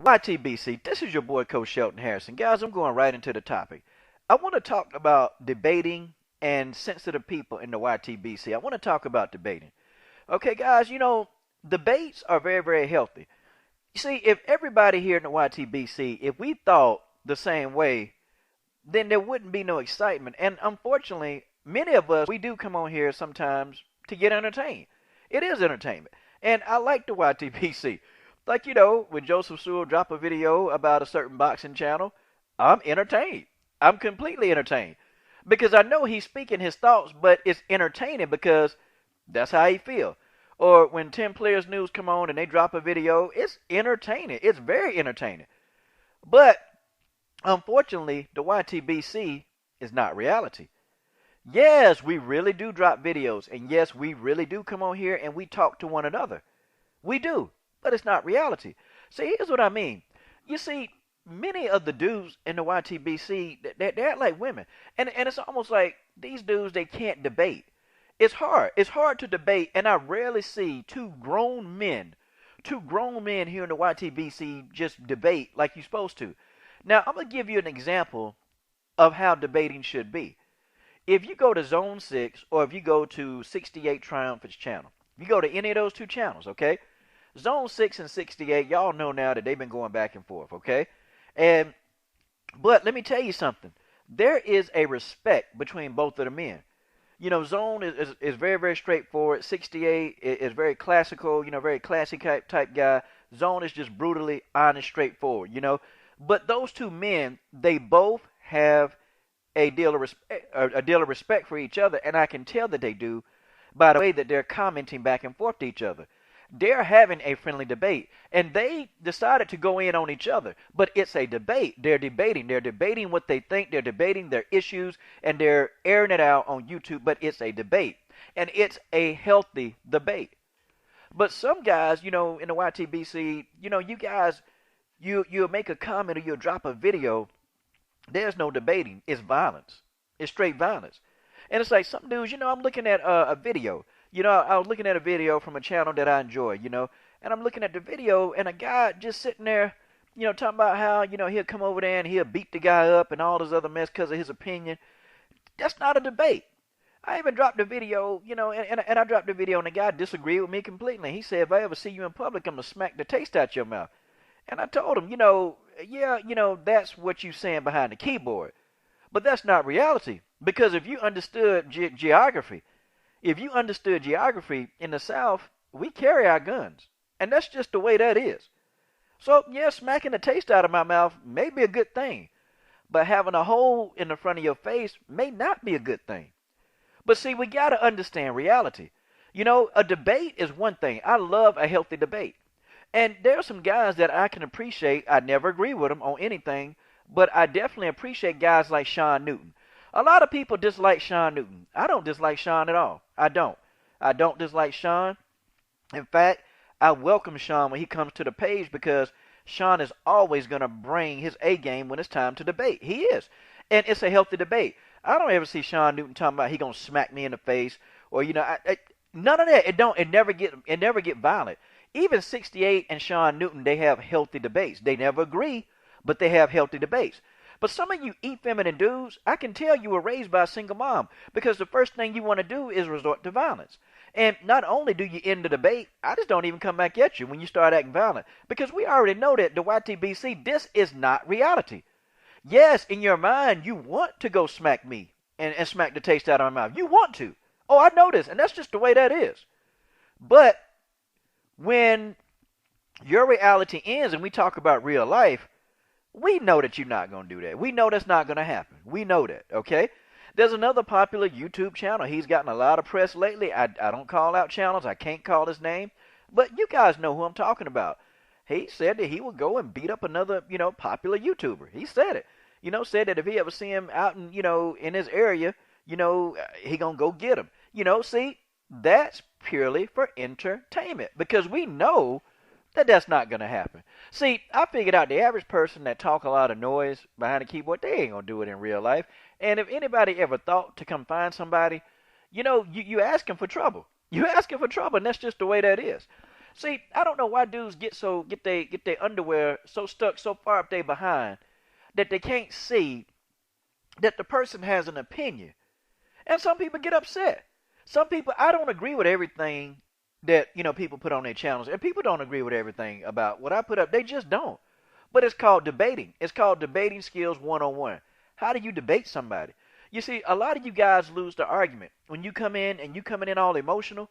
YTBC, this is your boy Coach Shelton Harrison. Guys, I'm going right into the topic. I want to talk about debating and sensitive people in the YTBC. I want to talk about debating. Okay, guys, debates are very, very healthy. You see, if everybody here in the YTBC, if we thought the same way, then there wouldn't be no excitement. And unfortunately, many of us, we do come on here sometimes to get entertained. It is entertainment. And I like the YTBC. Like, when Joseph Sewell drop a video about a certain boxing channel, I'm entertained. I'm completely entertained. Because I know he's speaking his thoughts, but it's entertaining because that's how he feels. Or when 10 Players News come on and they drop a video, it's entertaining. It's very entertaining. But unfortunately, the YTBC is not reality. Yes, we really do drop videos. And yes, we really do come on here and we talk to one another. We do. But it's not reality. See, here's what I mean. You see, many of the dudes in the YTBC, they act like women. And it's almost like these dudes, they can't debate. It's hard. It's hard to debate. And I rarely see two grown men here in the YTBC just debate like you're supposed to. Now, I'm going to give you an example of how debating should be. If you go to Zone 6 or if you go to 68 Triumphant's channel, if you go to any of those two channels, okay? Zone 6 and 68, y'all know now that they've been going back and forth, okay? But let me tell you something. There is a respect between both of the men. Zone is very, very straightforward. 68 is very classical, very classy type guy. Zone is just brutally honest, straightforward. But those two men, they both have a deal of respect for each other, and I can tell that they do by the way that they're commenting back and forth to each other. They're having a friendly debate, and they decided to go in on each other. But it's a debate. They're debating. They're debating what they think. They're debating their issues, and they're airing it out on YouTube. But it's a debate, and it's a healthy debate. But some guys, in the YTBC, you guys, you'll make a comment or you'll drop a video. There's no debating. It's violence. It's straight violence. And it's like some dudes, I'm looking at a video. I was looking at a video from a channel that I enjoy, and I'm looking at the video, and a guy just sitting there, talking about how, he'll come over there and he'll beat the guy up and all this other mess because of his opinion. That's not a debate. I even dropped the video, and I dropped the video, and the guy disagreed with me completely. He said, if I ever see you in public, I'm going to smack the taste out your mouth. And I told him, yeah, that's what you're saying behind the keyboard. But that's not reality. Because if you understood geography, if you understood geography in the South, we carry our guns. And that's just the way that is. So, yeah, smacking the taste out of my mouth may be a good thing. But having a hole in the front of your face may not be a good thing. But see, we got to understand reality. A debate is one thing. I love a healthy debate. And there are some guys that I can appreciate. I never agree with them on anything. But I definitely appreciate guys like Sean Newton. A lot of people dislike Sean Newton. I don't dislike Sean at all. I don't. I don't dislike Sean. In fact, I welcome Sean when he comes to the page because Sean is always going to bring his A game when it's time to debate. He is. And it's a healthy debate. I don't ever see Sean Newton talking about he going to smack me in the face or, none of that. It never get violent. Even 68 and Sean Newton, they have healthy debates. They never agree, but they have healthy debates. But some of you effeminate dudes, I can tell you were raised by a single mom because the first thing you want to do is resort to violence. And not only do you end the debate, I just don't even come back at you when you start acting violent because we already know that the YTBC, this is not reality. Yes, in your mind, you want to go smack me and smack the taste out of my mouth. You want to. Oh, I know this, and that's just the way that is. But when your reality ends and we talk about real life, we know that you're not going to do that. We know that's not going to happen. We know that, okay? There's another popular YouTube channel. He's gotten a lot of press lately. I don't call out channels. I can't call his name. But you guys know who I'm talking about. He said that he would go and beat up another, popular YouTuber. He said it. Said that if he ever see him out in, in his area, he going to go get him. See, that's purely for entertainment because we know that's not going to happen. See, I figured out the average person that talk a lot of noise behind a keyboard, they ain't going to do it in real life. And if anybody ever thought to come find somebody, you asking for trouble. You asking for trouble, and that's just the way that is. See, I don't know why dudes get their underwear so stuck so far up they behind that they can't see that the person has an opinion. And some people get upset. Some people, I don't agree with everything that, people put on their channels. And people don't agree with everything about what I put up. They just don't. But it's called debating. It's called debating skills 101. How do you debate somebody? You see, a lot of you guys lose the argument. When you come in and you coming in all emotional,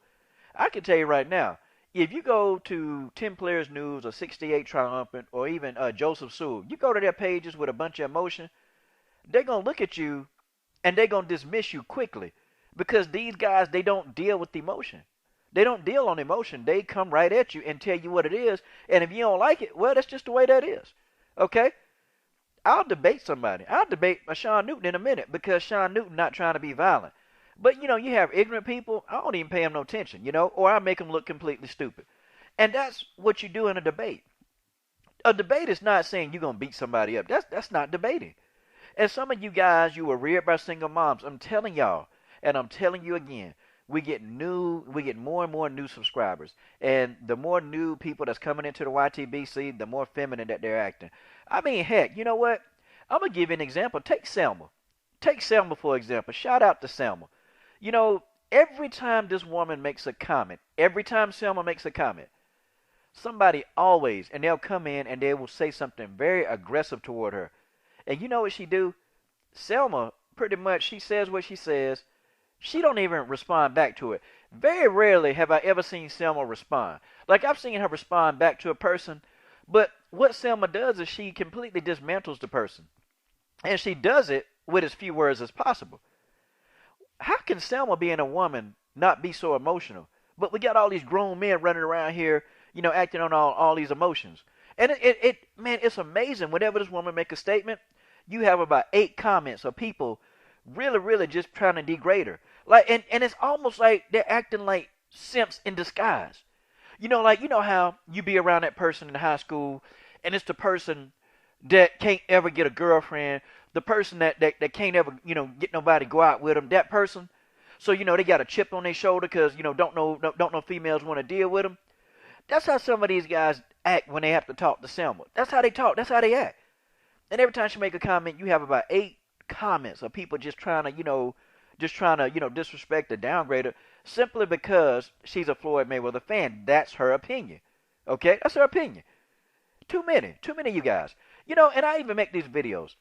I can tell you right now, if you go to 10 Players News or 68 Triumphant or even Joseph Sewell, you go to their pages with a bunch of emotion, they're going to look at you and they're going to dismiss you quickly because these guys, they don't deal with emotion. They don't deal on emotion. They come right at you and tell you what it is. And if you don't like it, well, that's just the way that is. Okay? I'll debate somebody. I'll debate Sean Newton in a minute because Sean Newton not trying to be violent. But, you have ignorant people. I don't even pay them no attention, or I make them look completely stupid. And that's what you do in a debate. A debate is not saying you're going to beat somebody up. That's not debating. And some of you guys, you were reared by single moms. I'm telling y'all, and I'm telling you again, we get more and more new subscribers. And the more new people that's coming into the YTBC, the more feminine that they're acting. I mean, heck, you know what? I'm going to give you an example. Take Selma. Take Selma, for example. Shout out to Selma. Every time this woman makes a comment, every time Selma makes a comment, somebody always, and they'll come in and they will say something very aggressive toward her. And you know what she do? Selma, pretty much, she says what she says. She don't even respond back to it. Very rarely have I ever seen Selma respond. Like, I've seen her respond back to a person, but what Selma does is she completely dismantles the person. And she does it with as few words as possible. How can Selma, being a woman, not be so emotional? But we got all these grown men running around here, acting on all these emotions. And man, it's amazing. Whenever this woman make a statement, you have about 8 comments of people really, really just trying to degrade her. Like, and it's almost like they're acting like simps in disguise. How you be around that person in high school, and it's the person that can't ever get a girlfriend, the person that can't ever, get nobody to go out with them, that person. So, they got a chip on their shoulder because, don't know females want to deal with them. That's how some of these guys act when they have to talk to Selma. That's how they talk. That's how they act. And every time she make a comment, you have about 8 comments of people just trying to, disrespect or downgrade her simply because she's a Floyd Mayweather fan. That's her opinion. Okay? That's her opinion. Too many of you guys. And I even make these videos.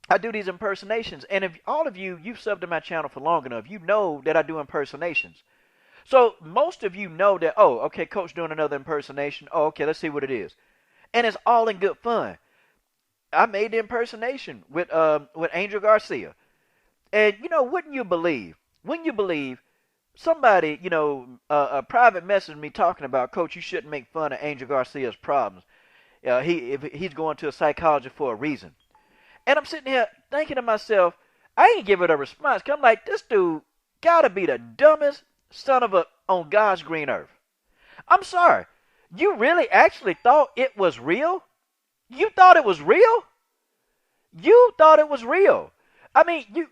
I do these impersonations. And if all of you've subbed to my channel for long enough, you know that I do impersonations. So most of you know that, oh, okay, Coach doing another impersonation. Oh, okay, let's see what it is. And it's all in good fun. I made the impersonation with Angel Garcia. And, wouldn't you believe somebody, a private message me talking about, Coach, you shouldn't make fun of Angel Garcia's problems. If he's going to a psychologist for a reason. And I'm sitting here thinking to myself, I ain't give it a response. Cause I'm like, this dude gotta be the dumbest son of a on God's green earth. I'm sorry. You really actually thought it was real? You thought it was real? You thought it was real. I mean, you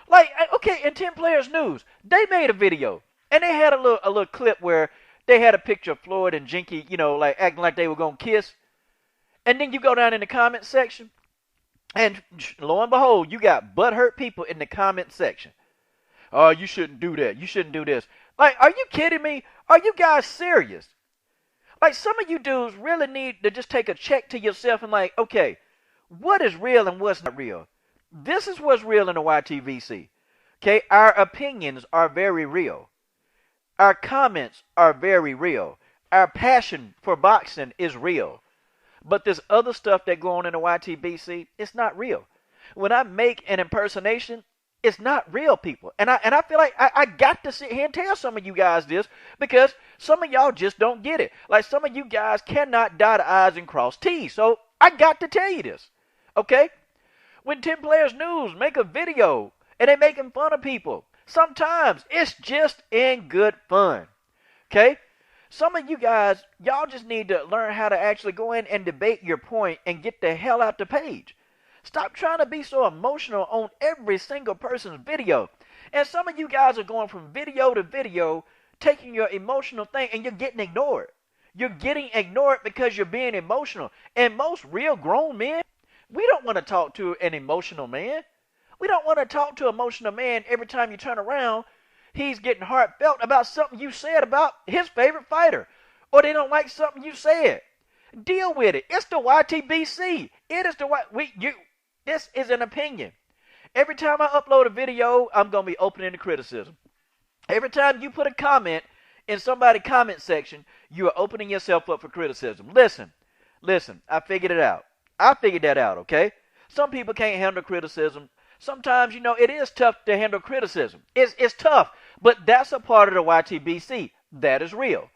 like, okay, in 10 Players News, they made a video and they had a little clip where they had a picture of Floyd and Jinky, like acting like they were gonna kiss. And then you go down in the comment section, and lo and behold, you got butthurt people in the comment section. Oh, you shouldn't do that. You shouldn't do this. Like, are you kidding me? Are you guys serious? Like, some of you dudes really need to just take a check to yourself and like, okay, what is real and what's not real? This is what's real in the YTVC. Okay, our opinions are very real. Our comments are very real. Our passion for boxing is real. But this other stuff that go on in the YTBC, it's not real. When I make an impersonation, it's not real, people. And I feel like I got to sit here and tell some of you guys this because some of y'all just don't get it. Like, some of you guys cannot dot I's and cross T's. So I got to tell you this. Okay? When 10 Players News make a video and they making fun of people, sometimes it's just in good fun. Okay? Some of you guys, y'all just need to learn how to actually go in and debate your point and get the hell out the page. Stop trying to be so emotional on every single person's video. And some of you guys are going from video to video taking your emotional thing and you're getting ignored. You're getting ignored because you're being emotional. And most real grown men, we don't want to talk to an emotional man. We don't want to talk to an emotional man every time you turn around. He's getting heartfelt about something you said about his favorite fighter. Or they don't like something you said. Deal with it. It's the YTBC. It is the this is an opinion. Every time I upload a video, I'm going to be opening to criticism. Every time you put a comment in somebody's comment section, you are opening yourself up for criticism. Listen, I figured it out. I figured that out, okay? Some people can't handle criticism. Sometimes, it is tough to handle criticism. It's tough, but that's a part of the YTBC. That is real.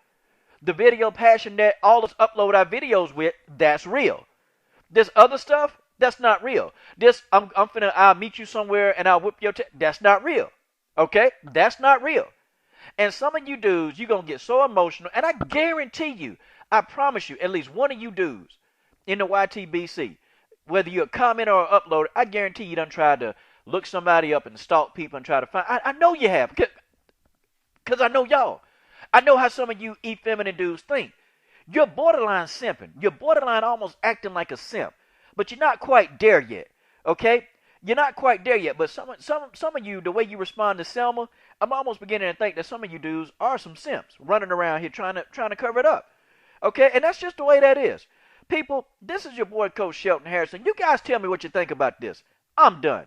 The video passion that all of us upload our videos with, that's real. This other stuff, that's not real. This, I'll meet you somewhere and I'll whip your that's not real. Okay? That's not real. And some of you dudes, you're going to get so emotional, and I guarantee you, I promise you, at least one of you dudes in the YTBC, whether you're a commenter or an uploader, I guarantee you done tried to look somebody up and stalk people and try to find. I know you have, because I know y'all. I know how some of you effeminate dudes think. You're borderline simping. You're borderline almost acting like a simp. But you're not quite there yet, okay? You're not quite there yet. But some of you, the way you respond to Selma, I'm almost beginning to think that some of you dudes are some simps running around here trying to cover it up, okay? And that's just the way that is. People, this is your boy, Coach Shelton Harrison. You guys tell me what you think about this. I'm done.